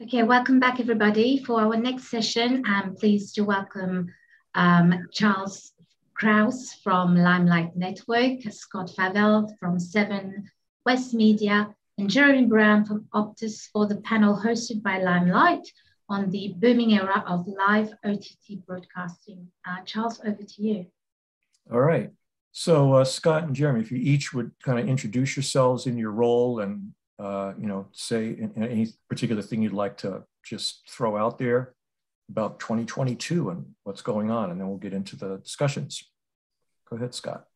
Okay, welcome back everybody. For our next session, I'm pleased to welcome Charles Krause from Limelight Network, Scott Favell from 7 West Media, and Jeremy Brown from Optus for the panel hosted by Limelight on the booming era of live OTT broadcasting. Charles, over to you. All right. So Scott and Jeremy, if you each would kind of introduce yourselves in your role and say any particular thing you'd like to just throw out there about 2022 and what's going on, and then we'll get into the discussions. Go ahead, Scott.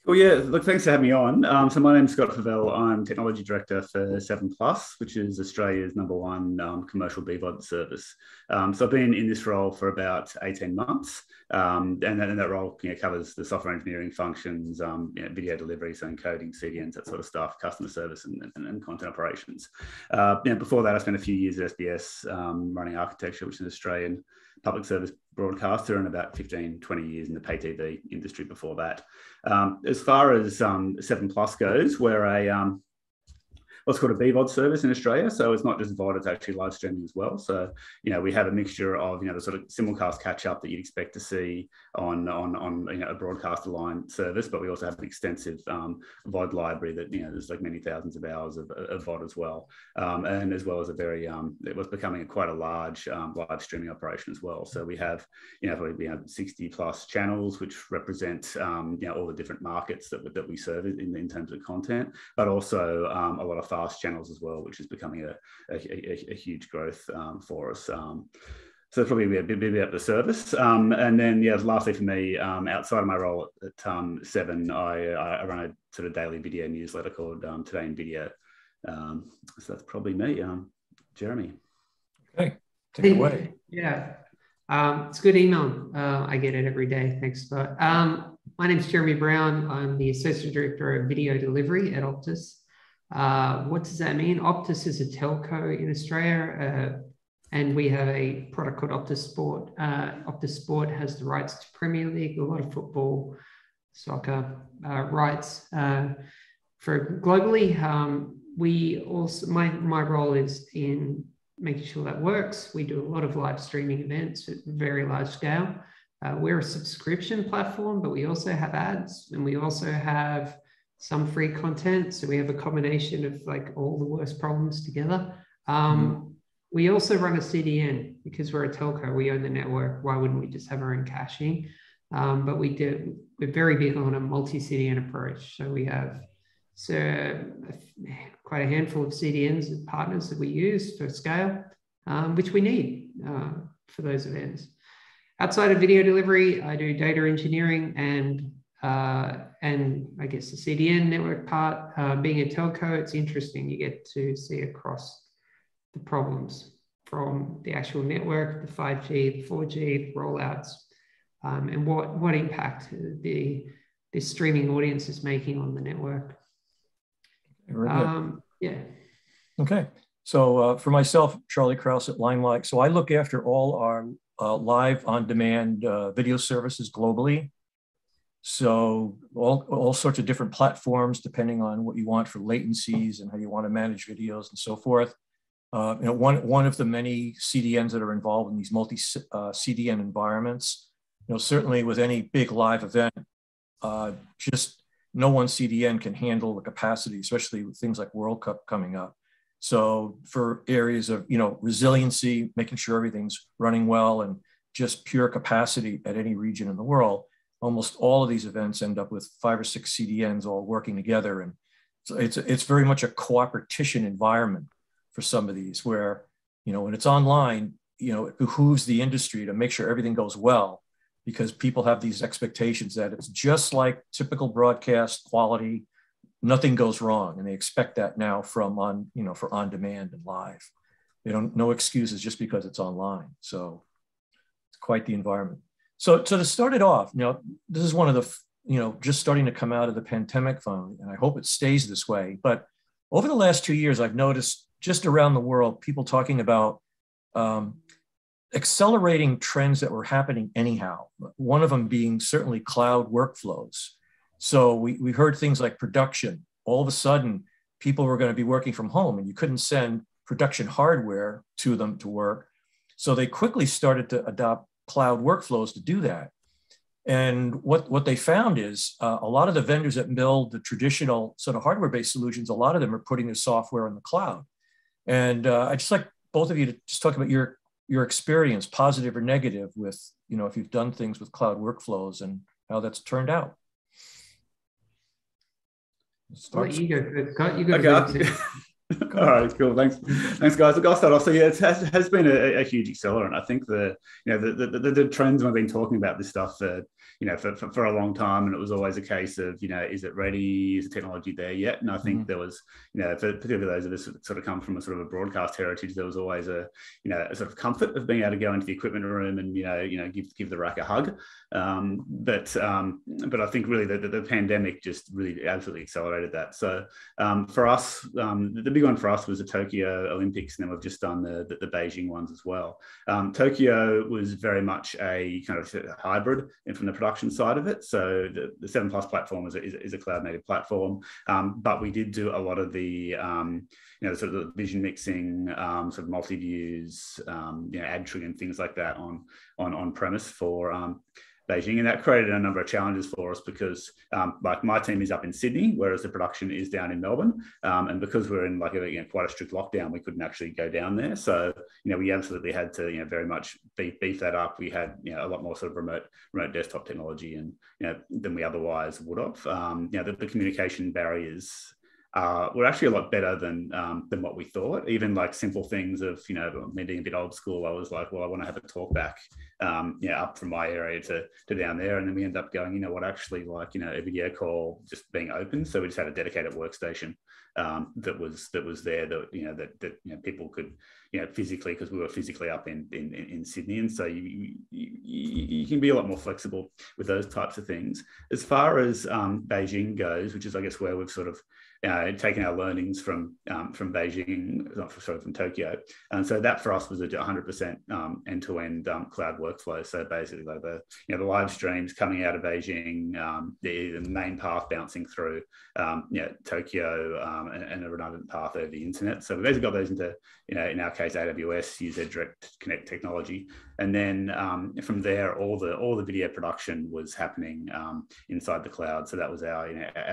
Well, yeah, look, thanks for having me on. So my name's Scott Favell. I'm Technology Director for 7plus, which is Australia's #1 commercial BVOD service. So I've been in this role for about 18 months. And that role covers the software engineering functions, video delivery, so encoding, CDNs, that sort of stuff, customer service and content operations. Before that, I spent a few years at SBS running architecture, which is an Australian public service broadcaster, and about 15, 20 years in the pay TV industry before that. As far as 7plus goes, we're a what's called a BVOD service in Australia. So it's not just VOD, it's actually live streaming as well. So, we have a mixture of, the sort of simulcast catch up that you'd expect to see on a broadcast aligned service, but we also have an extensive VOD library that, there's like many thousands of hours of VOD as well. And as well as a very, it was becoming quite a large live streaming operation as well. So we have, probably 60 plus channels, which represent, all the different markets that we serve in terms of content, but also a lot of fast channels as well, which is becoming a huge growth for us. So that's probably a bit about the service. And then, lastly for me, outside of my role at 7, I run a sort of daily video newsletter called Today in Video. So that's probably me. Jeremy. Okay, take it away. Yeah, it's good email. I get it every day. Thanks, Scott. My name's Jeremy Brown. I'm the Associate Director of Video Delivery at Optus. What does that mean? Optus is a telco in Australia, and we have a product called Optus Sport. Optus Sport has the rights to Premier League, a lot of football, soccer rights for globally. We also, my role is in making sure that works. We do a lot of live streaming events at very large scale. We're a subscription platform, but we also have ads, and we also have some free content. So we have a combination of like all the worst problems together. We also run a CDN because we're a telco. We own the network. Why wouldn't we just have our own caching? But we're very big on a multi-CDN approach. So we have quite a handful of CDNs and partners that we use for scale, which we need for those events. Outside of video delivery, I do data engineering and I guess the CDN network part. Being a telco, it's interesting. You get to see across the problems from the actual network, the 5G, the 4G rollouts, and what impact the streaming audience is making on the network. Yeah. Okay. So for myself, Charlie Krause at Limelight. So I look after all our live on-demand video services globally. So all sorts of different platforms, depending on what you want for latencies and how you want to manage videos and so forth. One of the many CDNs that are involved in these multi-CDN environments, certainly with any big live event, just no one CDN can handle the capacity, especially with things like World Cup coming up. So for areas of, resiliency, making sure everything's running well and just pure capacity at any region in the world, almost all of these events end up with 5 or 6 CDNs all working together. And so it's very much a cooperation environment for some of these where, when it's online, it behooves the industry to make sure everything goes well, because people have these expectations that it's just like typical broadcast quality, nothing goes wrong. And they expect that now from for on demand and live. They don't, no excuses just because it's online. So it's quite the environment. So to start it off, this is one of the, just starting to come out of the pandemic phone, and I hope it stays this way. But over the last 2 years, I've noticed just around the world, people talking about accelerating trends that were happening anyhow. One of them being certainly cloud workflows. So we heard things like production. All of a sudden, people were going to be working from home, and you couldn't send production hardware to them to work. So they quickly started to adopt cloud workflows to do that. And what they found is a lot of the vendors that build the traditional sort of hardware-based solutions, a lot of them are putting their software in the cloud. And I'd just like both of you to just talk about your experience, positive or negative, with, you know, if you've done things with cloud workflows and how that's turned out. Well, you go. You go. Okay. All right, cool. Thanks, guys. Look, I'll start off. So yeah, it has been a huge accelerant. I think the trends we've been talking about this stuff for a long time, and it was always a case of, you know, is it ready? Is the technology there yet? And I think there was, you know, for particularly those of us that sort of come from a sort of a broadcast heritage, there was always a sort of comfort of being able to go into the equipment room and give the rack a hug. But I think really the pandemic just really absolutely accelerated that. So for us, the big one for us was the Tokyo Olympics, and then we've just done the Beijing ones as well. Tokyo was very much a kind of hybrid and from the production side of it. So the 7 Plus platform is a cloud native platform, but we did do a lot of the sort of the vision mixing, sort of multi-views, ad triggering and things like that on premise for Beijing, and that created a number of challenges for us because like my team is up in Sydney, whereas the production is down in Melbourne, and because we're in like quite a strict lockdown, we couldn't actually go down there. So we absolutely had to very much beef that up. We had a lot more sort of remote desktop technology and than we otherwise would have. The communication barriers were actually a lot better than what we thought. Even like simple things of me being a bit old school, I was like, well, I want to have a talk back up from my area to down there, and then we ended up going, actually like a video call just being open. So we just had a dedicated workstation that was there that people could physically, because we were physically up in Sydney, and so you can be a lot more flexible with those types of things. As far as Beijing goes, which is I guess where we've sort of taken our learnings from Beijing, from Tokyo, and so that for us was a 100% end-to-end cloud workflow. So basically, like the live streams coming out of Beijing, the main path bouncing through Tokyo, and a redundant path over the internet. So we basically got those into in our case AWS, use their direct connect technology, and then from there all the video production was happening inside the cloud. So that was our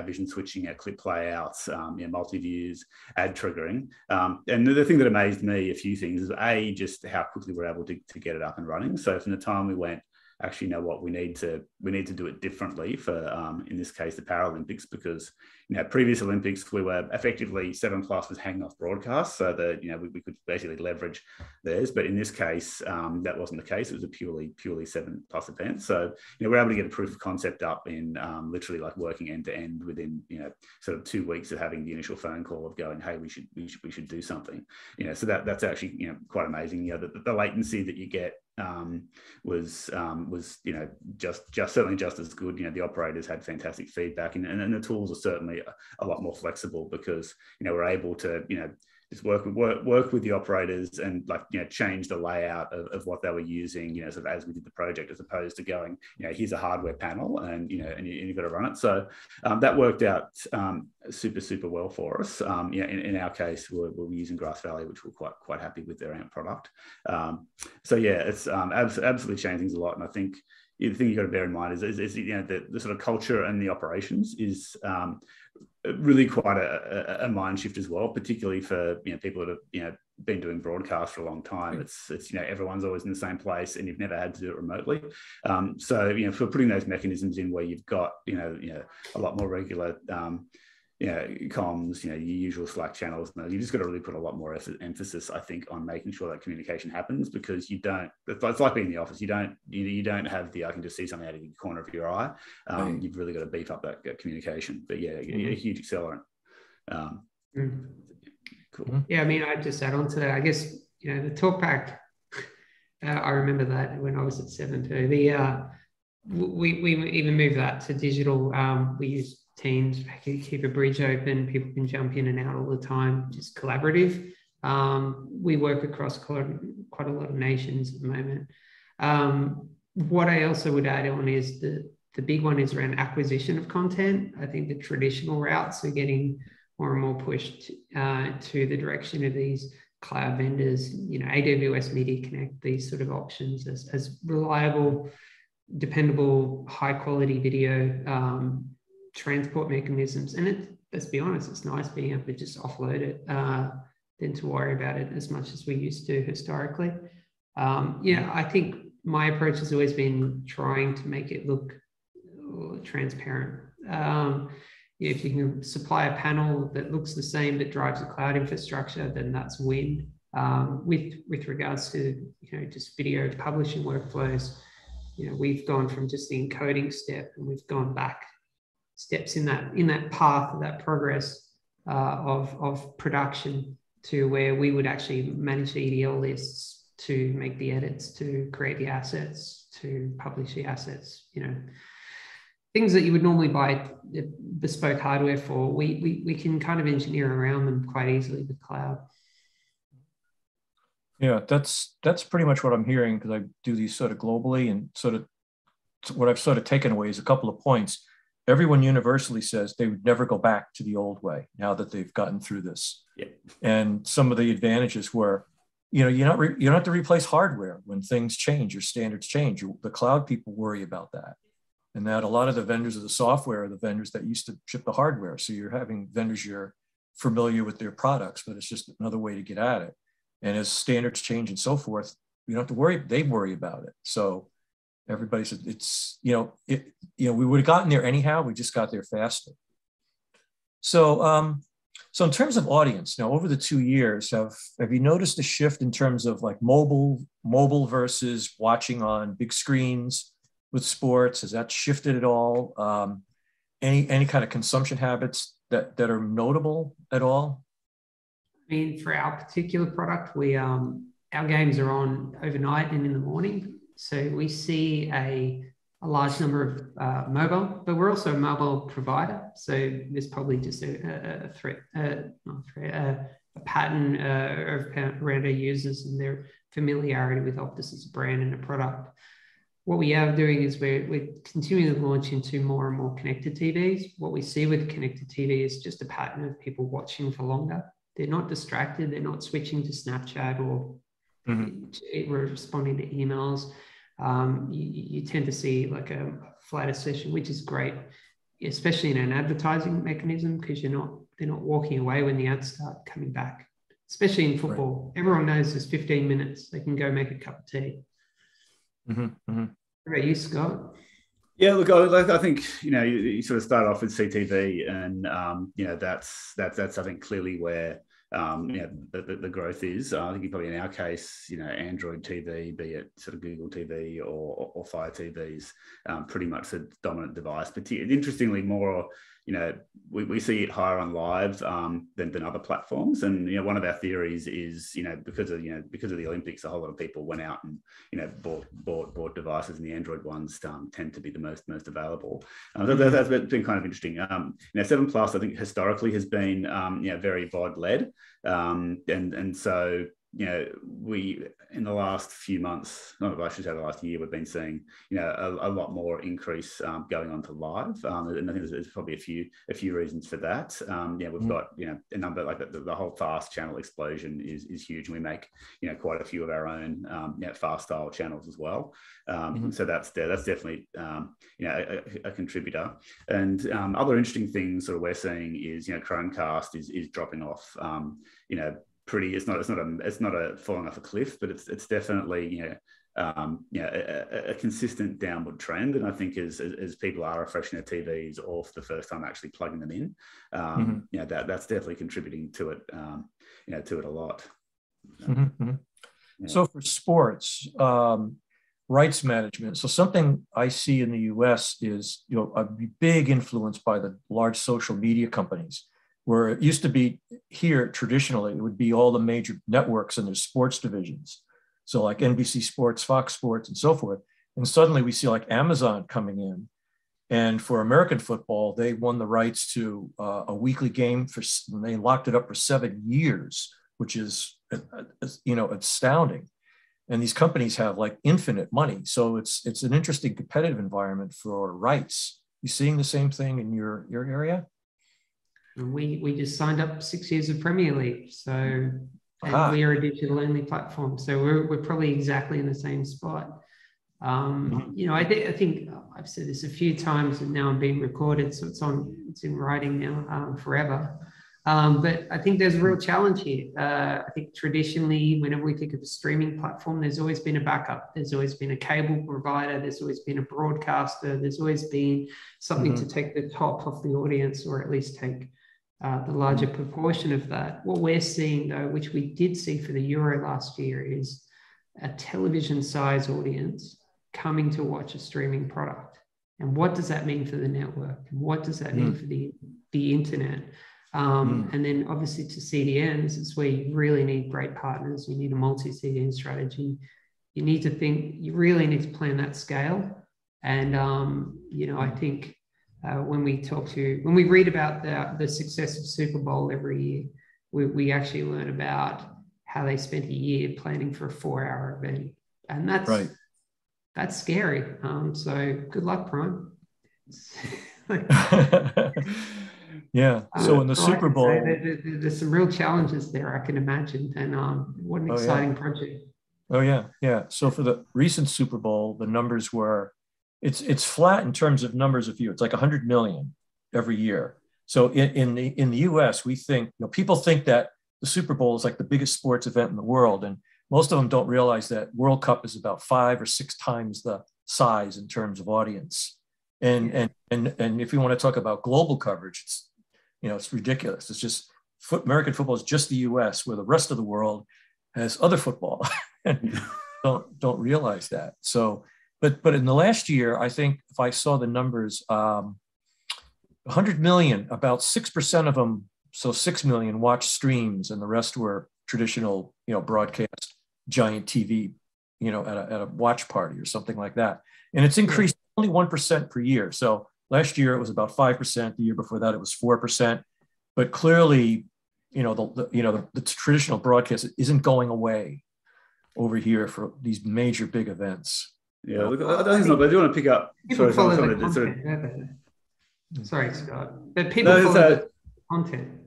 vision switching, our clip playouts, multi-views, ad triggering. And the thing that amazed me, a few things, is just how quickly we're able to get it up and running. So from the time we went, actually, you know what, we need to do it differently for in this case the Paralympics, because previous Olympics we were effectively 7 Plus was hanging off broadcast, so that we could basically leverage theirs. But in this case, that wasn't the case. It was a purely 7 Plus event. So we're able to get a proof of concept up in literally like working end to end within sort of 2 weeks of having the initial phone call of going, hey, we should do something. So that's actually quite amazing. The latency that you get was just certainly just as good. The operators had fantastic feedback, and the tools are certainly a lot more flexible because we're able to just work with the operators and change the layout of what they were using sort of as we did the project, as opposed to going here's a hardware panel and you've got to run it. So that worked out super well for us. In our case we're using Grass Valley, which we're quite happy with their AMP product. So yeah, it's absolutely changed things a lot. And I think the thing you've got to bear in mind is the sort of culture and the operations is really quite a mind shift as well, particularly for people that have been doing broadcast for a long time. It's everyone's always in the same place and you've never had to do it remotely. So for putting those mechanisms in where you've got a lot more regular comms, your usual Slack channels, you just got to really put a lot more emphasis, I think, on making sure that communication happens, because it's like being in the office. You don't have the I can just see something out of the corner of your eye. You've really got to beef up that communication. But yeah, a huge accelerant. Cool. Yeah, I mean, I'd just add on to that. I guess the talkback. I remember that when I was at 7 too. We even moved that to digital. We use Teams, keep a bridge open, people can jump in and out all the time, just collaborative. We work across quite a lot of nations at the moment. What I also would add on is the big one is around acquisition of content. I think the traditional routes are getting more and more pushed to the direction of these cloud vendors, AWS Media Connect, these sort of options as reliable, dependable, high quality video transport mechanisms. And let's be honest, it's nice being able to just offload it than to worry about it as much as we used to historically. I think my approach has always been trying to make it look transparent. If you can supply a panel that looks the same but drives a cloud infrastructure, then that's a win. With regards to just video publishing workflows, we've gone from just the encoding step, and we've gone back steps in that path of that progress of production to where we would actually manage the EDL lists, to make the edits, to create the assets, to publish the assets. Things that you would normally buy bespoke hardware for, we can kind of engineer around them quite easily with cloud. Yeah, that's pretty much what I'm hearing, because I do these sort of globally, and sort of what I've sort of taken away is a couple of points. Everyone universally says they would never go back to the old way now that they've gotten through this. Yeah. And some of the advantages were, you don't have to replace hardware when things change or standards change. The cloud people worry about that. And that a lot of the vendors of the software are the vendors that used to ship the hardware. So you're having vendors you're familiar with their products, but it's just another way to get at it. And as standards change and so forth, you don't have to worry, they worry about it. So everybody said we would have gotten there anyhow, we just got there faster. So so in terms of audience, now over the 2 years, have you noticed a shift in terms of like mobile versus watching on big screens with sports? Has that shifted at all? Any kind of consumption habits that are notable at all? I mean, for our particular product, our games are on overnight and in the morning. So we see a large number of mobile, but we're also a mobile provider. So there's probably just a pattern around our users and their familiarity with Optus as a brand and a product. What we are doing is we're continuing to launch into more and more connected TVs. What we see with connected TV is just a pattern of people watching for longer. They're not distracted. They're not switching to Snapchat or responding to emails. You tend to see like a flatter session, which is great, especially in an advertising mechanism, because they're not walking away when the ads start coming back, especially in football. Right. Everyone knows there's 15 minutes. They can go make a cup of tea. Mm-hmm, mm-hmm. What about you, Scott? Yeah, look, I think you sort of start off with CTV, and that's I think clearly where the growth is. I think probably in our case, Android TV, be it sort of Google TV or Fire TVs, pretty much the dominant device. But interestingly, more we see it higher on live than other platforms. And one of our theories is because of the Olympics, a whole lot of people went out and bought devices, and the Android ones tend to be the most available. So that's been kind of interesting. 7+ I think historically has been very VOD led, and so we in the last few months, I should say the last year, we've been seeing a lot more increase going on to live, and I think there's probably a few reasons for that. We've got a number like the whole fast channel explosion is huge, and we make quite a few of our own fast style channels as well. So that's definitely a contributor. And other interesting things sort of we're seeing is Chromecast is dropping off. It's not a falling off a cliff, but it's definitely a consistent downward trend. And I think as people are refreshing their TVs or for the first time actually plugging them in, that's definitely contributing to it to it a lot. So for sports, rights management. So something I see in the US is a big influence by the large social media companies, where it used to be here traditionally, it would be all the major networks and their sports divisions. So like NBC Sports, Fox Sports, and so forth. And suddenly we see like Amazon coming in. And for American football, they won the rights to a weekly game and they locked it up for 7 years, which is, astounding. And these companies have like infinite money. So it's an interesting competitive environment for rights. You seeing the same thing in your area? We just signed up 6 years of Premier League. So and we are a digital-only platform. So we're probably exactly in the same spot. You know, I think I've said this a few times, and now I'm being recorded, so it's in writing now forever. But I think there's a real challenge here. I think traditionally, whenever we think of a streaming platform, there's always been a backup. There's always been a cable provider. There's always been a broadcaster. There's always been something to take the top off the audience, or at least take the larger proportion of that. What we're seeing, though, which we did see for the Euro last year, is a television-size audience coming to watch a streaming product. And what does that mean for the network? And what does that mean for the internet? And then obviously to CDNs, it's where you really need great partners. You need a multi-CDN strategy. You need to think, you really need to plan that scale. And, you know, I think when we read about the success of Super Bowl every year, we actually learn about how they spent a year planning for a 4-hour event. And that's scary. So good luck, Prime. Yeah. So in the Super Bowl, there's some real challenges there, I can imagine. And what an exciting project. Oh yeah, yeah. So for the recent Super Bowl, the numbers were, it's flat in terms of numbers of viewers. It's like 100 million every year. So in the US, we think, you know, people think that the Super Bowl is like the biggest sports event in the world, and most of them don't realize that World Cup is about 5 or 6 times the size in terms of audience. And if you want to talk about global coverage, it's, you know, it's ridiculous. It's just American football is just the US, where the rest of the world has other football and don't realize that. So, but in the last year, I think if I saw the numbers, 100 million, about 6% of them, so 6 million watched streams, and the rest were traditional, you know, broadcast giant TV, you know, at a watch party or something like that. And it's increased only 1% per year. So last year it was about 5%. The year before that it was 4%. But clearly, you know, the traditional broadcast isn't going away over here for these major big events. Yeah, look, I don't think so, but I do want to pick up. Sorry, Scott. But people follow the content.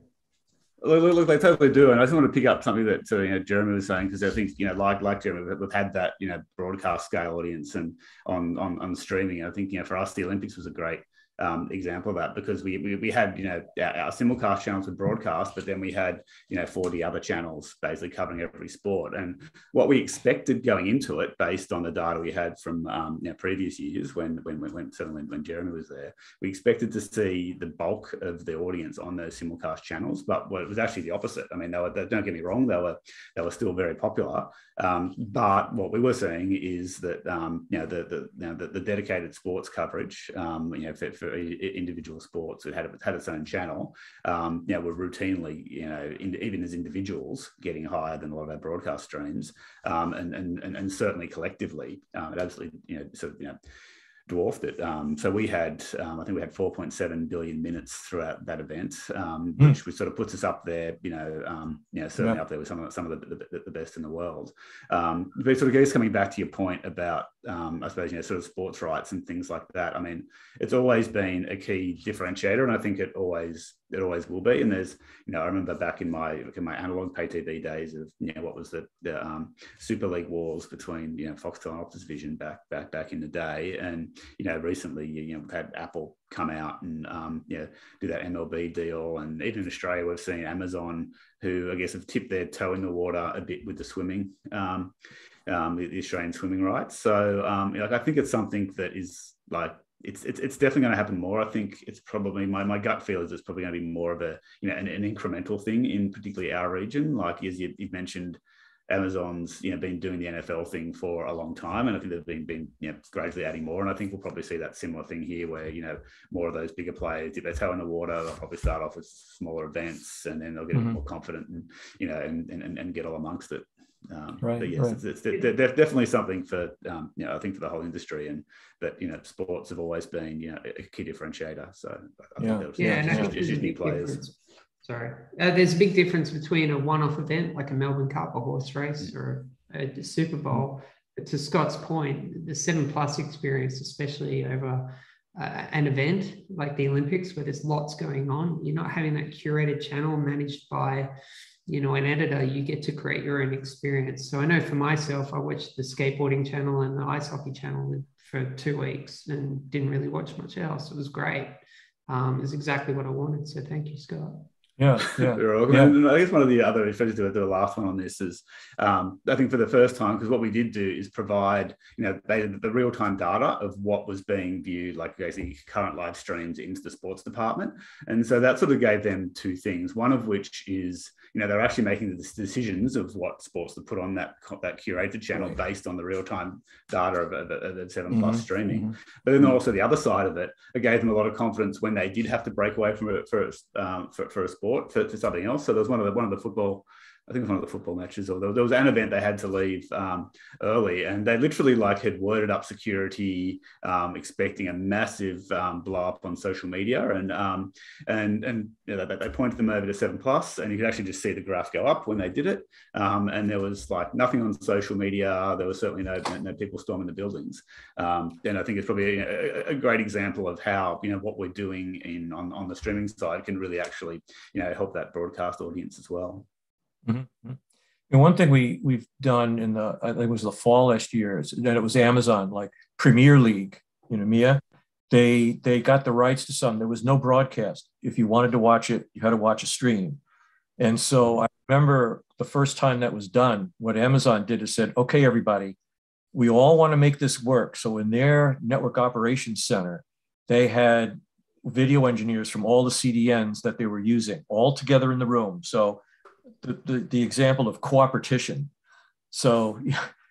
Look, they totally do, and I just want to pick up something that you know, Jeremy was saying, because I think, you know, like Jeremy, we've had that, you know, broadcast scale audience and on streaming. I think, you know, for us, the Olympics was a great example of that, because we had, you know, our simulcast channels with broadcast, but then we had, you know, 40 other channels basically covering every sport. And what we expected going into it, based on the data we had from you know, previous years, when Jeremy was there, we expected to see the bulk of the audience on those simulcast channels, but it was actually the opposite. I mean, don't get me wrong, they were still very popular, but what we were seeing is that you know, the dedicated sports coverage, you know, for individual sports, it had its own channel, you know, were routinely, you know, even as individuals, getting higher than a lot of our broadcast streams, and certainly collectively, it absolutely, you know, sort of, you know, dwarfed it. So we had, I think we had 4.7 billion minutes throughout that event, which sort of puts us up there, you know, certainly up there with some of the best in the world. But sort of, I guess, coming back to your point about, I suppose, you know, sort of sports rights and things like that. I mean, it's always been a key differentiator, and I think it always will be. And there's, you know, I remember back in my analog pay TV days of, you know, what was the Super League wars between, you know, Foxtel and Optus Vision back in the day. And, you know, recently, you know, we've had Apple come out and, you know, do that MLB deal. And even in Australia, we've seen Amazon, who I guess have tipped their toe in the water a bit with the swimming, the Australian swimming rights. So, like, I think it's something that is like, it's definitely going to happen more. I think it's probably, my gut feel is it's probably going to be more of a, you know, an incremental thing in particularly our region. Like, as you've mentioned, Amazon's, you know, been doing the NFL thing for a long time, and I think they've been you know, gradually adding more. And I think we'll probably see that similar thing here, where, you know, more of those bigger players dip their toe in the water. They'll probably start off with smaller events, and then they'll get more confident and, you know, and get all amongst it. But yes, it's definitely something for, you know, I think for the whole industry, and that, you know, sports have always been, you know, a key differentiator. So I think that was, and I think it's just new players. There's a big difference between a one-off event like a Melbourne Cup, a horse race, or a Super Bowl. But to Scott's point, the 7+ experience, especially over an event like the Olympics, where there's lots going on, you're not having that curated channel managed by an editor, you get to create your own experience. So I know for myself, I watched the skateboarding channel and the ice hockey channel for 2 weeks and didn't really watch much else. It was great. It was exactly what I wanted. So thank you, Scott. Yeah. You're welcome. Yeah. And I guess one of the other, if I just do the last one on this is, I think for the first time, because what we did do is provide, the real-time data of what was being viewed, like basically current live streams into the sports department. And so that sort of gave them two things, one of which is, they're actually making the decisions of what sports to put on that curated channel based on the real-time data of the 7+ streaming. But then also the other side of it gave them a lot of confidence when they did have to break away from it for a sport, for something else. So there was one of the football, I think it was one of the football matches, or there was an event they had to leave early, and they literally had worded up security, expecting a massive blow up on social media, and they pointed them over to 7+, and you could actually just see the graph go up when they did it, and there was nothing on social media. There was certainly no people storming the buildings, and I think it's probably a great example of how what we're doing on the streaming side can really actually help that broadcast audience as well. Mm-hmm. And one thing we've done I think it was the fall last year, is that it was Amazon, like Premier League, Mia, they got the rights to some. There was no broadcast. If you wanted to watch it, you had to watch a stream. And so I remember the first time that was done, what Amazon did is said, okay, everybody, we all want to make this work. So in their network operations center, they had video engineers from all the CDNs that they were using all together in the room. So the example of cooperation. So,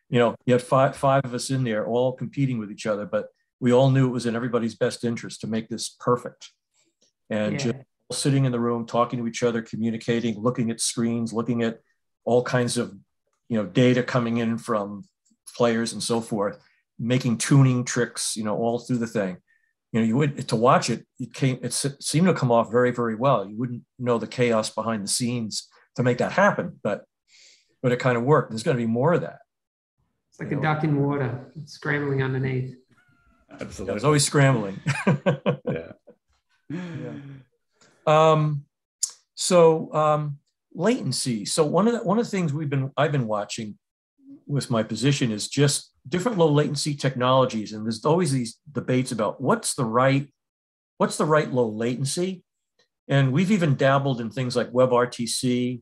you had five of us in there all competing with each other, but we all knew it was in everybody's best interest to make this perfect. And just sitting in the room, talking to each other, communicating, looking at screens, looking at all kinds of, data coming in from players and so forth, making tuning tricks, all through the thing. You would, to watch it, it seemed to come off very, very well. You wouldn't know the chaos behind the scenes to make that happen, but it kind of worked. There's going to be more of that. It's like a duck in water, scrambling underneath. Absolutely. Yeah, it's always scrambling. Latency. So one of the things I've been watching with my position is just different low latency technologies, and there's always these debates about what's the right low latency. And we've even dabbled in things like WebRTC.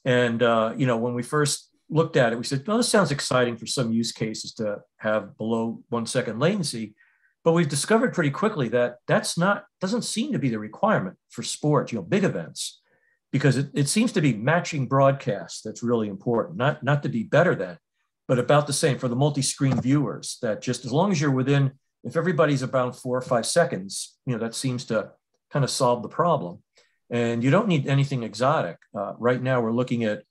And, when we first looked at it, we said, well, this sounds exciting for some use cases to have below 1 second latency. But we've discovered pretty quickly that doesn't seem to be the requirement for sports, big events, because it seems to be matching broadcasts that's really important, not to be better than, but about the same for the multi-screen viewers, that just as long as you're within, if everybody's about 4 or 5 seconds, that seems to kind of solve the problem. And you don't need anything exotic. Right now, we're looking at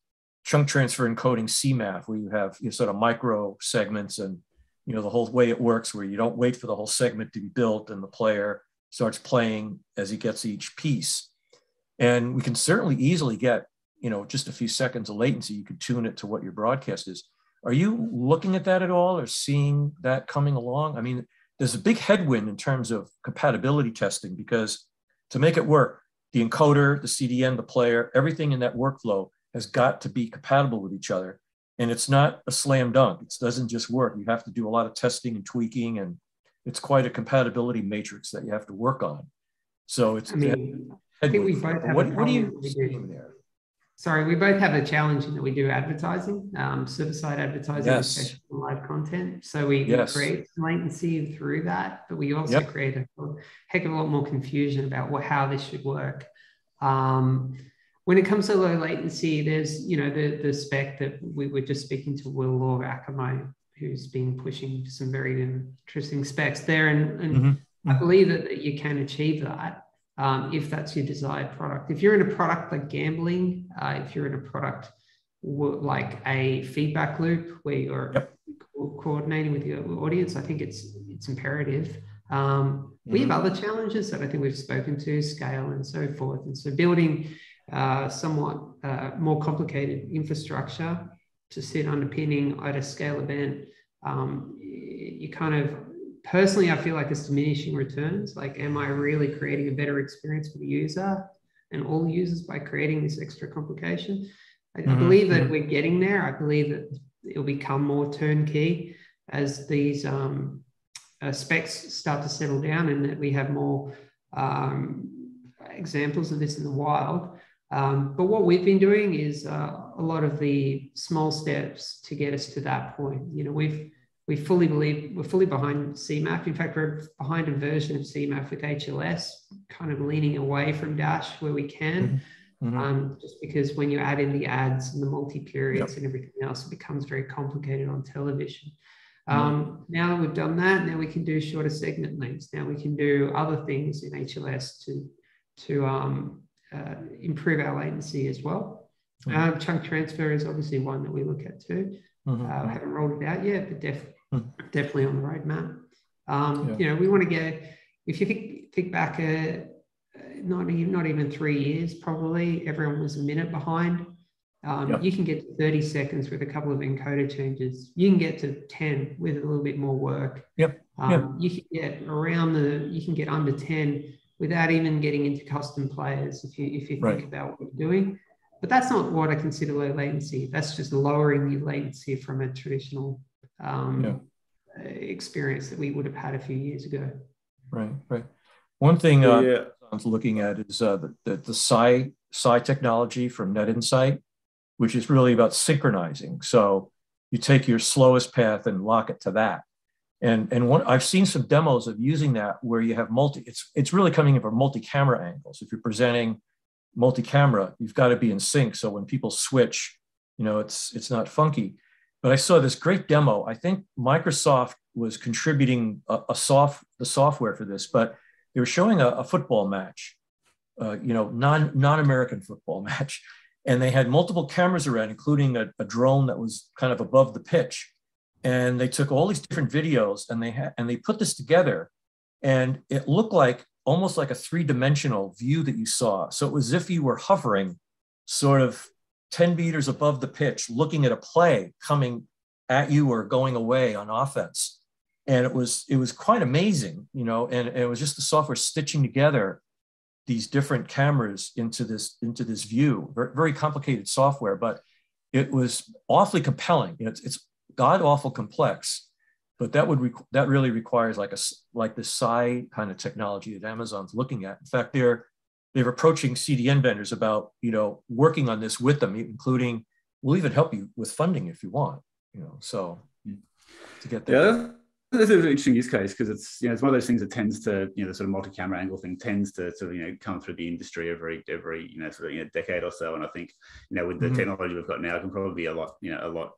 chunk transfer encoding CMAF, where you have sort of micro segments, and the whole way it works, where you don't wait for the whole segment to be built and the player starts playing as he gets each piece. And we can certainly easily get just a few seconds of latency. You could tune it to what your broadcast is. Are you looking at that at all, or seeing that coming along? I mean, there's a big headwind in terms of compatibility testing, because to make it work, the encoder, the CDN, the player, everything in that workflow has got to be compatible with each other. And it's not a slam dunk. It doesn't just work. You have to do a lot of testing and tweaking, and it's quite a compatibility matrix that you have to work on. So it's, I think we both have what are you seeing there? Sorry, we both have a challenge in that we do advertising, server-side advertising, especially live content. So we create some latency through that, but we also create a heck of a lot more confusion about how this should work. When it comes to low latency, there's the spec that we were just speaking to Will Law Akamai, who's been pushing some very interesting specs there, and I believe that you can achieve that. If that's your desired product. If you're in a product like gambling, if you're in a product like a feedback loop where you're coordinating with your audience, I think it's imperative. We have other challenges that I think we've spoken to, scale and so forth. And so building somewhat more complicated infrastructure to sit underpinning at a scale event, you kind of, personally, I feel like it's diminishing returns. Like, am I really creating a better experience for the user and all users by creating this extra complication? I believe that we're getting there. I believe that it'll become more turnkey as these specs start to settle down, and that we have more examples of this in the wild. But what we've been doing is a lot of the small steps to get us to that point. You know, we fully believe we're fully behind CMAP. In fact, we're behind a version of CMAP with HLS, kind of leaning away from Dash where we can. Just because when you add in the ads and the multi-periods and everything else, it becomes very complicated on television. Now that we've done that, now we can do shorter segment lengths. Now we can do other things in HLS to improve our latency as well. Chunk transfer is obviously one that we look at too. Haven't rolled it out yet, but definitely on the roadmap. You know, we want to get, if you think back not even 3 years, probably everyone was a minute behind. You can get to 30 seconds with a couple of encoder changes. You can get to 10 with a little bit more work. You can get you can get under 10 without even getting into custom players if you think about what you're doing. But that's not what I consider low latency. That's just lowering the latency from a traditional experience that we would have had a few years ago. Right. One thing I was looking at is the Psi technology from NetInsight, which is really about synchronizing. So you take your slowest path and lock it to that. And I've seen some demos of using that where you have it's really coming in from multi-camera angles. If you're presenting multi-camera, you've got to be in sync. So when people switch, you know, it's not funky. But I saw this great demo. I think Microsoft was contributing the software for this, but they were showing a football match, you know, non-American football match. And they had multiple cameras around, including a drone that was kind of above the pitch. And they took all these different videos and they put this together, and it looked like almost like a 3-dimensional view that you saw. So it was as if you were hovering sort of 10 meters above the pitch, looking at a play coming at you or going away on offense. And it was quite amazing, you know, and it was just the software stitching together these different cameras into this view. Very, very complicated software, but it was awfully compelling. You know, it's god awful complex, but that really requires like the Psi kind of technology that Amazon's looking at. In fact, they're approaching CDN vendors about, you know, working on this with them, including we'll even help you with funding if you want, you know. So to get there. This is an interesting use case because it's, you know, it's one of those things that tends to, you know, the sort of multi-camera angle thing tends to sort of, you know, come through the industry every you know, sort of, you know, decade or so. And I think, you know, with the technology we've got now, it can probably be a lot more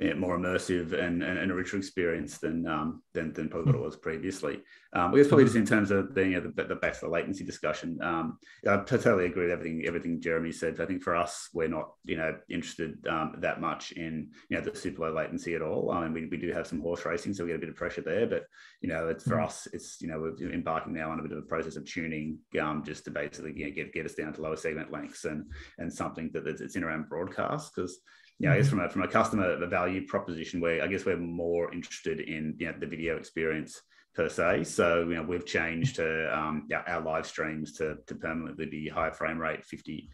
immersive and a richer experience than probably what it was previously. I guess probably just in terms of the back to the latency discussion, I totally agree with everything Jeremy said. I think for us, we're not, you know, interested that much in, you know, the super low latency at all. I mean, we do have some horse racing, so we get a bit of pressure there, but, you know, it's for us, it's, you know, we're embarking now on a bit of a process of tuning just to basically, you know, get us down to lower segment lengths and something it's in around broadcast, because, you know, I guess from a customer value proposition, where I guess we're more interested in, you know, the video experience per se. So, you know, we've changed our live streams to permanently be higher frame rate, 50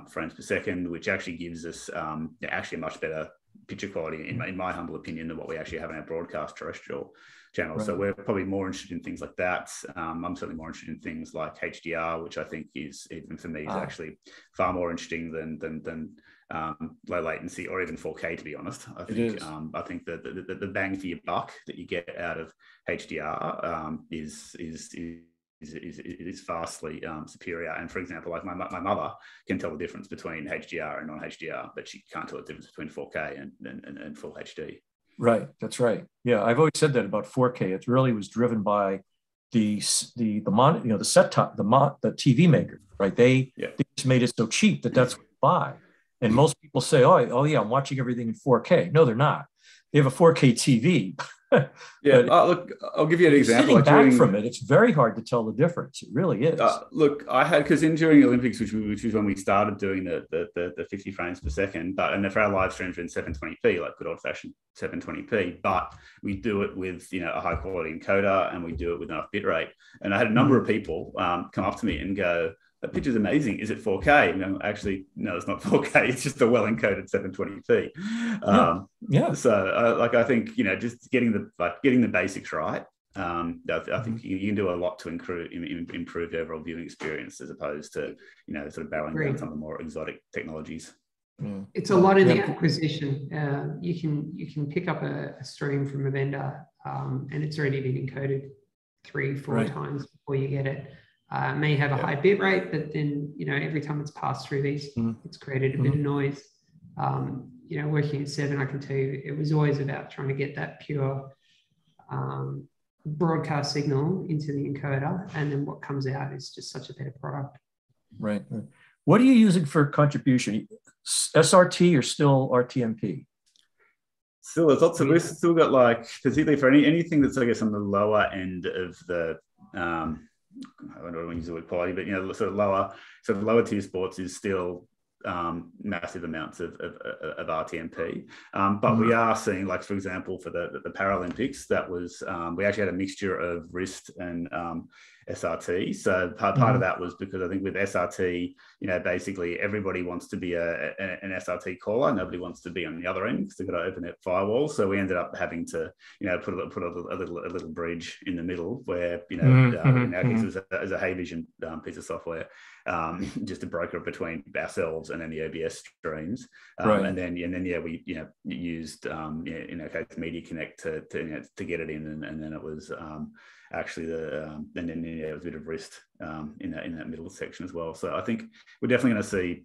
frames per second, which actually gives us actually a much better picture quality, in my humble opinion, than what we actually have in our broadcast terrestrial channels. Right. So we're probably more interested in things like that. I'm certainly more interested in things like HDR, which I think is, even for me, is actually far more interesting than low latency or even 4K, to be honest. I think that the bang for your buck that you get out of HDR is vastly superior. And for example, like my mother can tell the difference between HDR and non-HDR, but she can't tell the difference between 4K and full HD. Right, that's right. Yeah, I've always said that about 4K. It really was driven by the set top, the TV maker, right? They just made it so cheap that's what you buy. And most people say, oh yeah, I'm watching everything in 4K. No, they're not. They have a 4K TV. Look, I'll give you an example. Sitting back from it, it's very hard to tell the difference. It really is. Look, I had, because during the Olympics, which was when we started doing the 50 frames per second, and for our live streams in 720p, like good old fashioned 720p, but we do it with, you know, a high quality encoder, and we do it with enough bitrate. And I had a number of people come up to me and go, that picture's amazing. Is it 4K? No, actually, no, it's not 4K. It's just a well-encoded 720p. So I think, just getting the basics right. I think you can do a lot to improve the overall viewing experience as opposed to, sort of barreling down some of the more exotic technologies. It's a lot in the acquisition. You can pick up a stream from a vendor and it's already been encoded 3-4 times before you get it. May have a high bit rate, but then every time it's passed through these, it's created a bit of noise. Working at Seven, I can tell you, it was always about trying to get that pure broadcast signal into the encoder, and then what comes out is just such a better product. Right. What are you using for contribution? SRT or still RTMP? Still, there's lots of. We've still got, particularly for anything that's, I guess, on the lower end of the. I don't want to use the word quality, but sort of lower tier sports is still massive amounts of RTMP. But we are seeing, for example, for the Paralympics, that was we actually had a mixture of wrist and SRT. So part of that was because I think with SRT, basically everybody wants to be an SRT caller. Nobody wants to be on the other end because they've got an open net firewall. So we ended up having to, put a little bridge in the middle where, in our case, as a Heyvision piece of software, just a broker between ourselves and then the OBS streams. And then we used in our case Media Connect to get it in, and then it was actually and then it was a bit of wrist in that middle section as well. So I think we're definitely going to see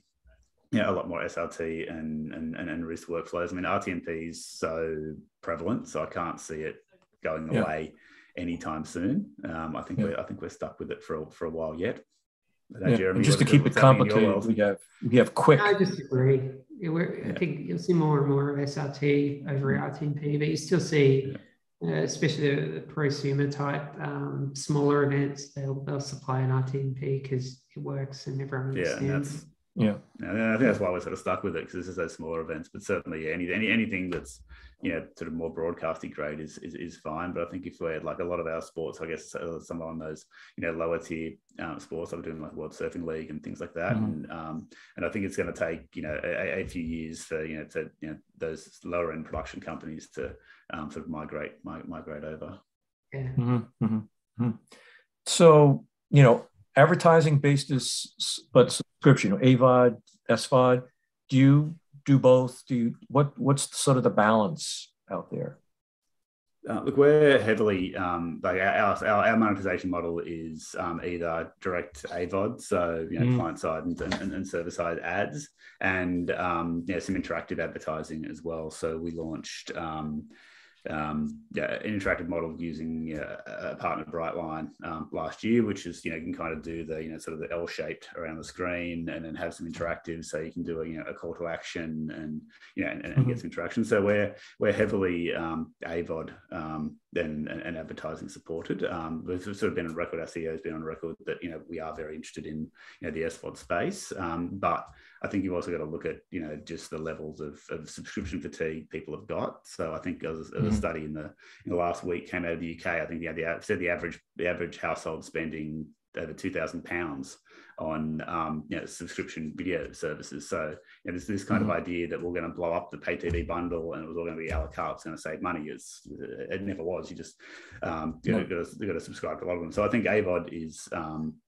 a lot more SRT and wrist workflows. I mean, RTMP is so prevalent, so I can't see it going away anytime soon. I think we're stuck with it for a while yet. Jeremy, just to keep it complicated, we have quick. I disagree. I think you'll see more and more of SRT over RTMP, but you still see, especially the prosumer type smaller events, they'll supply an RTMP because it works and everyone understands. And I think that's why we're sort of stuck with it, because this is those smaller events. But certainly, anything that's sort of more broadcasting grade is fine. But I think if we're a lot of our sports, I guess some on those lower tier sports, I'm doing like World Surfing League and things like that, and I think it's going to take a few years for those lower end production companies to sort of migrate over. So advertising based but subscription, AVOD, SVOD. Do you do both? What's sort of the balance out there? Look, we're heavily our monetization model is either direct AVOD, so client side and server side ads, and some interactive advertising as well. So we launched an interactive model using a partner Brightline last year, which is you can kind of do the sort of the L-shaped around the screen and then have some interactive, so you can do a call to action and get some interaction. So we're heavily AVOD and advertising supported. We've sort of been on record, our CEO has been on record that we are very interested in the SVOD space, but I think you've also got to look at just the levels of subscription fatigue people have got. So I think as a study in the last week came out of the UK, I think the average household spending over £2,000 on subscription video services. So there's this kind of idea that we're going to blow up the pay TV bundle and it was all going to be a la carte, it's going to save money. It never was. You just you've got to subscribe to a lot of them. So I think AVOD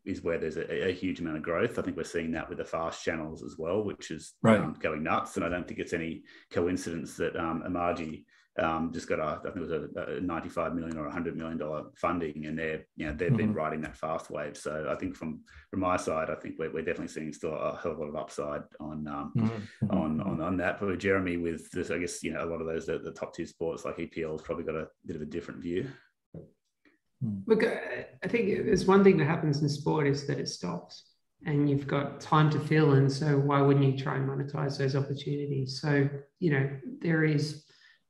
is where there's a huge amount of growth. I think we're seeing that with the fast channels as well, which is going nuts. And I don't think it's any coincidence that Amaji just got I think it was a $95 million or $100 million funding, and they've been riding that fast wave. So I think from my side, I think we're definitely seeing still a hell of a lot of upside on that. But with Jeremy, with this, I guess a lot of those the top tier sports like EPL has probably got a bit of a different view. Look, I think there's one thing that happens in sport is that it stops, and you've got time to fill, and so why wouldn't you try and monetize those opportunities? So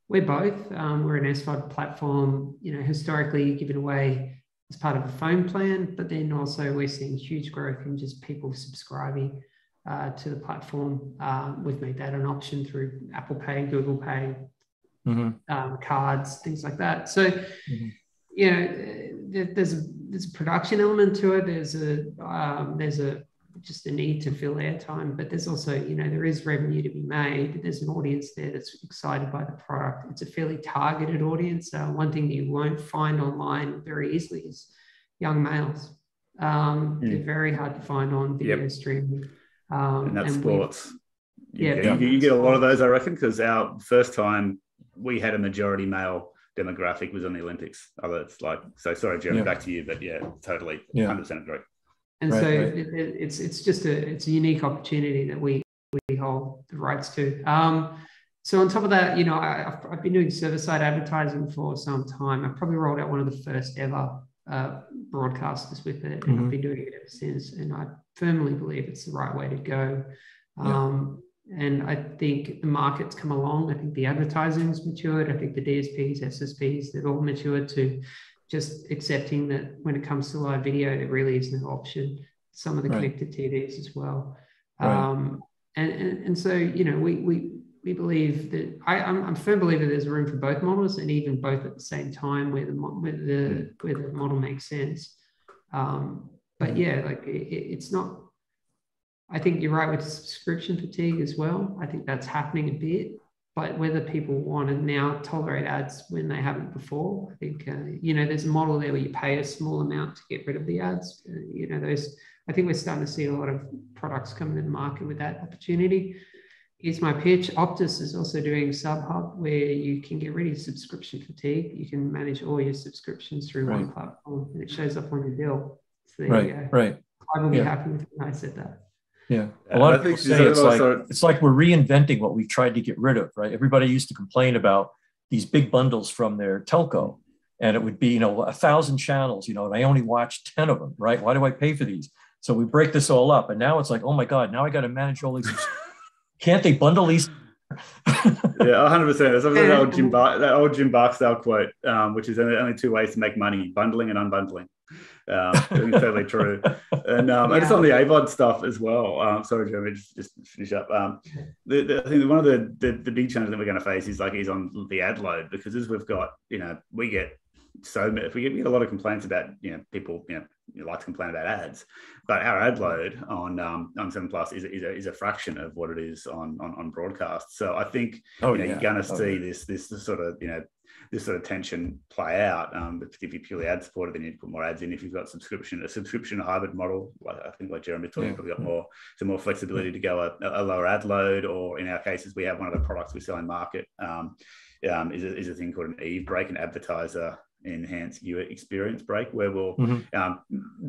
we're both. We're an SVOD platform, historically given away as part of a phone plan, but then also we're seeing huge growth in just people subscribing to the platform. We've made that an option through Apple Pay, Google Pay, cards, things like that. So, there's a production element to it. There's a just a need to fill airtime, but there's also, there is revenue to be made. There's an audience there that's excited by the product. It's a fairly targeted audience. One thing that you won't find online very easily is young males. They're very hard to find on video streaming. And that's sports. You you get a lot of those, I reckon, because our first time we had a majority male demographic was on the Olympics. So sorry, Jeremy, back to you, but totally, 100% agree. And it's just a unique opportunity that we hold the rights to. So on top of that, I've been doing server-side advertising for some time. I probably rolled out one of the first ever broadcasters with it, and I've been doing it ever since. And I firmly believe it's the right way to go. And I think the market's come along. I think the advertising's matured. I think the DSPs, SSPs, they've all matured to just accepting that when it comes to live video, there really isn't an option. Some of the connected TVs as well. And so, we believe that I'm a firm believer there's room for both models, and even both at the same time where the model makes sense. But it's not. I think you're right with subscription fatigue as well. I think that's happening a bit, but whether people want to now tolerate ads when they haven't before, I think, there's a model there where you pay a small amount to get rid of the ads. I think we're starting to see a lot of products coming to the market with that opportunity. Here's my pitch. Optus is also doing SubHub, where you can get rid of subscription fatigue. You can manage all your subscriptions through one platform, and it shows up on your bill. So there you go. I will be happy with it when I said that. Yeah, a lot of people say it's like we're reinventing what we tried to get rid of, right? Everybody used to complain about these big bundles from their telco, and it would be 1,000 channels, and I only watch 10 of them, right? Why do I pay for these? So we break this all up, and now it's like, oh my God, now I got to manage all these. Can't they bundle these? 100%. There's that old Jim Barksdale quote, which is only two ways to make money: bundling and unbundling. Totally true. And just on the AVOD stuff as well. Sorry, Jeremy, just finish up. I think one of the big challenges that we're going to face is on the ad load, because as we've got, we get we get a lot of complaints about people like to complain about ads, but our ad load on 7 Plus is a fraction of what it is on broadcast. So I think you're going to see this sort of tension play out. But if you're purely ad supported, then you need to put more ads in. If you've got a subscription hybrid model, like Jeremy talking, you've probably got more flexibility to go a lower ad load, or in our cases, we have one of the products we sell in market is a thing called an Eve break, an advertiser enhanced viewer experience break, where we'll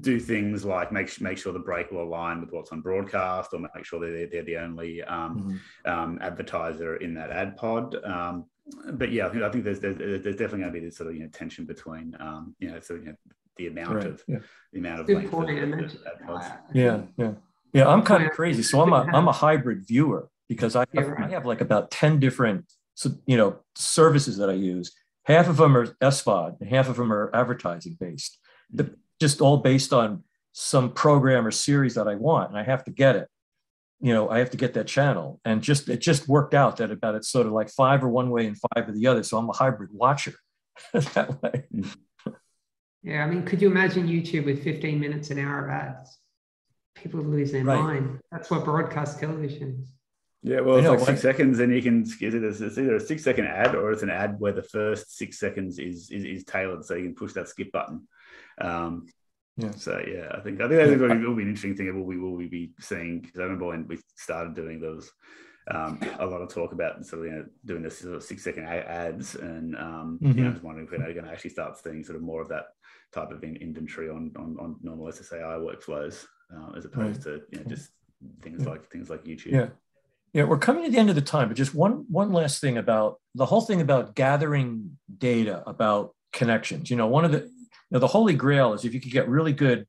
do things like make sure the break will align with what's on broadcast, or make sure they're the only advertiser in that ad pod. But I think there's definitely going to be this sort of tension between the amount of good point. I'm kind of crazy, so I'm a hybrid viewer, because I have like about 10 different services that I use. Half of them are SVOD, and half of them are advertising based. Just all based on some program or series that I want, and I have to get it. I have to get that channel, and it just worked out that it's sort of like 5 are one way and 5 are the other. So I'm a hybrid watcher that way. Yeah, I mean, could you imagine YouTube with 15 minutes an hour of ads? People would lose their mind. That's what broadcast television is. Yeah, well, it's like 6 seconds, and it's either a 6 second ad, or it's an ad where the first 6 seconds is tailored, so you can push that skip button. So I think that will be an interesting thing that we be seeing, because I remember when we started doing those, a lot of talk about doing this sort of 6 second ads, and I was wondering if we're going to actually start seeing sort of more of that type of inventory on normal SSAI workflows, as opposed to just things like YouTube. Yeah, we're coming to the end of the time, but just one last thing about the whole thing about gathering data about connections. One of the holy grail is if you could get really good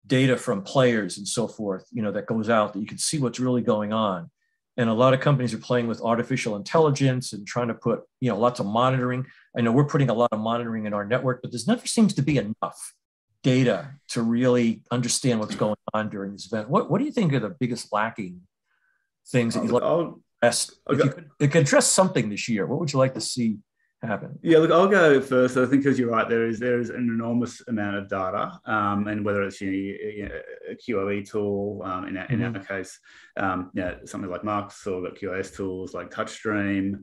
data from players and so forth, that goes out, that you can see what's really going on. And a lot of companies are playing with artificial intelligence and trying to put, lots of monitoring. I know we're putting a lot of monitoring in our network, but there never seems to be enough data to really understand what's going on during this event. What do you think are the biggest lacking things that you'd like to address? If you could address something this year, what would you like to see happen? Yeah, look, I'll go first. I think, because you're right, there is an enormous amount of data, and whether it's a QoE tool, in our case, something like Mark's, or got QoS tools like TouchStream,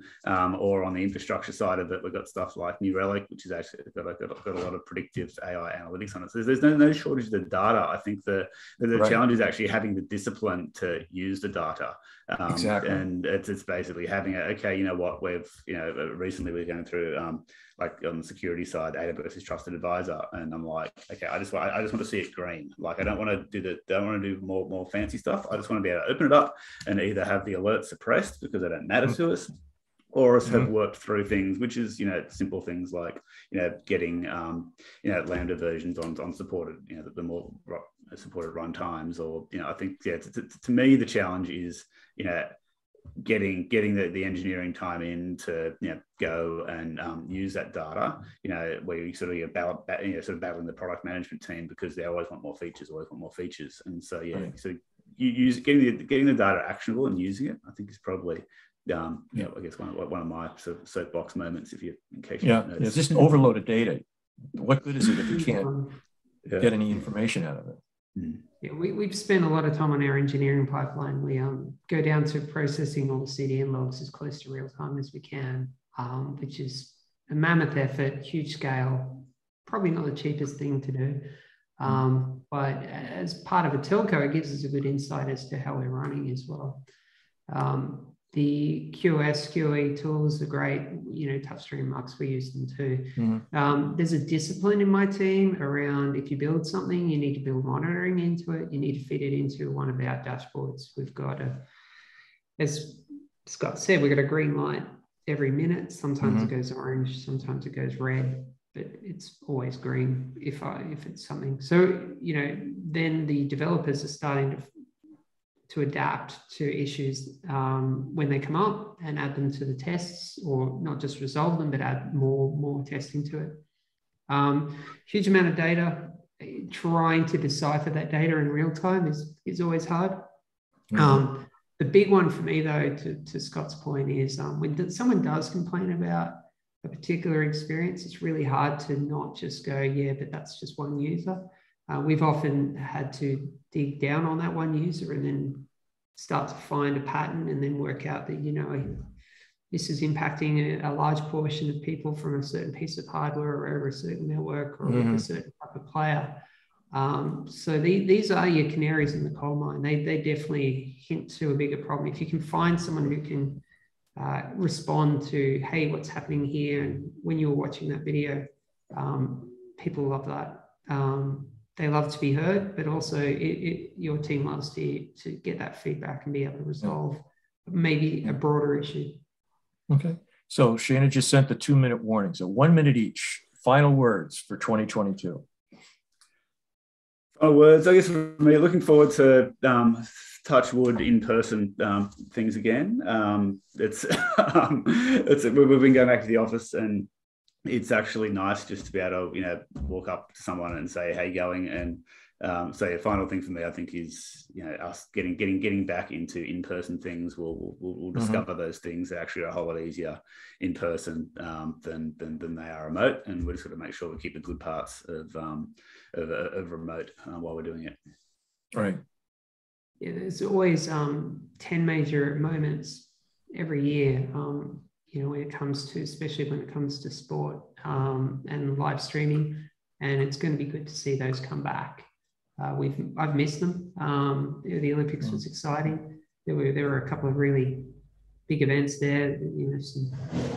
or on the infrastructure side of it, we've got stuff like New Relic, which is actually got a lot of predictive AI analytics on it. So there's no shortage of data. I think the challenge is actually having the discipline to use the data. Exactly. And it's basically having okay, you know what, we've, recently we're going through, like on the security side, AWS is Trusted Advisor, and I'm like, okay, I just want to see it green. Like, I don't want to do more fancy stuff. I just want to be able to open it up and either have the alerts suppressed because they don't matter to us, or us have worked through things, which is, simple things like, getting, Lambda versions on supported, the more supported run times, or, I think, to me, the challenge is, getting the engineering time in to go and use that data, where you sort of battling the product management team, because they always want more features, and so so getting the data actionable and using it, I think, is probably I guess one of my sort of soapbox moments, in case you notice. It's just an overload of data. What good is it if you can't get any information out of it? Yeah, we've spent a lot of time on our engineering pipeline. We go down to processing all the CDN logs as close to real time as we can, which is a mammoth effort, huge scale, probably not the cheapest thing to do. But as part of a telco, it gives us a good insight as to how we're running as well. The QoS, QoE tools are great. TouchStream, Mux, we use them too. There's a discipline in my team around, if you build something, you need to build monitoring into it. You need to feed it into one of our dashboards. We've got as Scott said, we've got a green light every minute. Sometimes it goes orange, sometimes it goes red, but it's always green if it's something. So, then the developers are starting to adapt to issues when they come up, and add them to the tests, or not just resolve them, but add more testing to it. Huge amount of data. Trying to decipher that data in real time is always hard. The big one for me, though, to Scott's point, is when someone does complain about a particular experience, it's really hard to not just go, yeah, but that's just one user. We've often had to dig down on that one user and then start to find a pattern, and then work out that, this is impacting a large portion of people from a certain piece of hardware, or over a certain network, or with a certain type of player. So these are your canaries in the coal mine. They definitely hint to a bigger problem. If you can find someone who can respond to, hey, what's happening here, and when you're watching that video, people love that. They love to be heard, but also your team loves to get that feedback and be able to resolve maybe a broader issue. Okay. So Shana just sent the 2-minute warning. So 1 minute each. Final words for 2022. Final words, I guess, for me, looking forward to touch wood in-person things again. We've been going back to the office, and it's actually nice just to be able to, walk up to someone and say, "How you going?" And so the final thing for me, I think, is us getting back into in-person things. We'll discover those things that actually are a whole lot easier in person than they are remote, and we're just got to make sure we keep the good parts of remote while we're doing it. Right. Yeah, there's always 10 major moments every year. When it comes to, especially when it comes to sport and live streaming, and it's going to be good to see those come back. I've missed them. The Olympics was exciting. There were a couple of really big events there,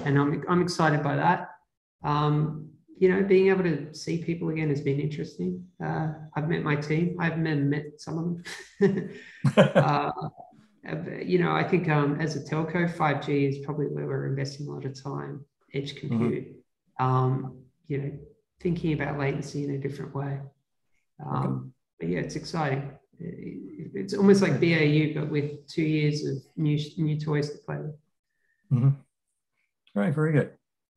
and I'm excited by that. Being able to see people again has been interesting. I've met my team. I've met some of them. I think as a telco, 5G is probably where we're investing a lot of time. Edge compute, thinking about latency in a different way. But yeah, it's exciting. It's almost like BAU, but with 2 years of new toys to play with. All right, very good.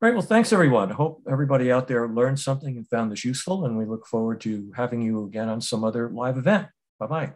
All right, well, thanks everyone. I hope everybody out there learned something and found this useful, and we look forward to having you again on some other live event. Bye-bye.